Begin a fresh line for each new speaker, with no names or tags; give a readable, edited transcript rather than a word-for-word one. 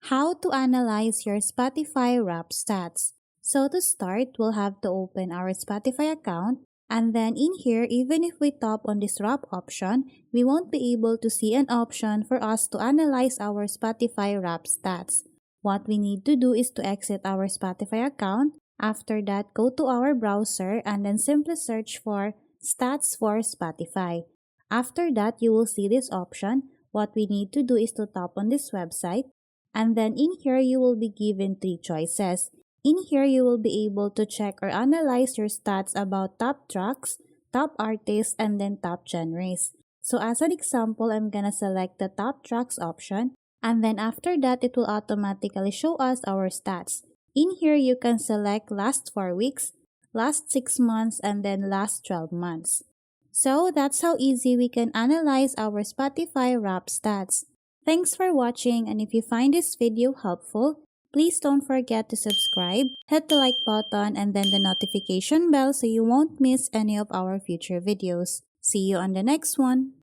How to analyze your Spotify Wrapped stats. So to start, we'll have to open our Spotify account, and then in here, even if we tap on this wrap option, we won't be able to see an option for us to analyze our Spotify Wrapped stats. What we need to do is to exit our Spotify account. After that, go to our browser and then simply search for Stats for Spotify. After that, you will see this option. What we need to do is to tap on this website, and then in here you will be given three choices. In here you will be able to check or analyze your stats about top tracks, top artists, and then top genres. So as an example, I'm gonna select the top tracks option, and then after that it will automatically show us our stats. In here you can select last 4 weeks, last 6 months, and then last 12 months. So that's how easy we can analyze our Spotify Wrapped stats. Thanks for watching, and if you find this video helpful, please don't forget to subscribe, hit the like button, and then the notification bell so you won't miss any of our future videos. See you on the next one.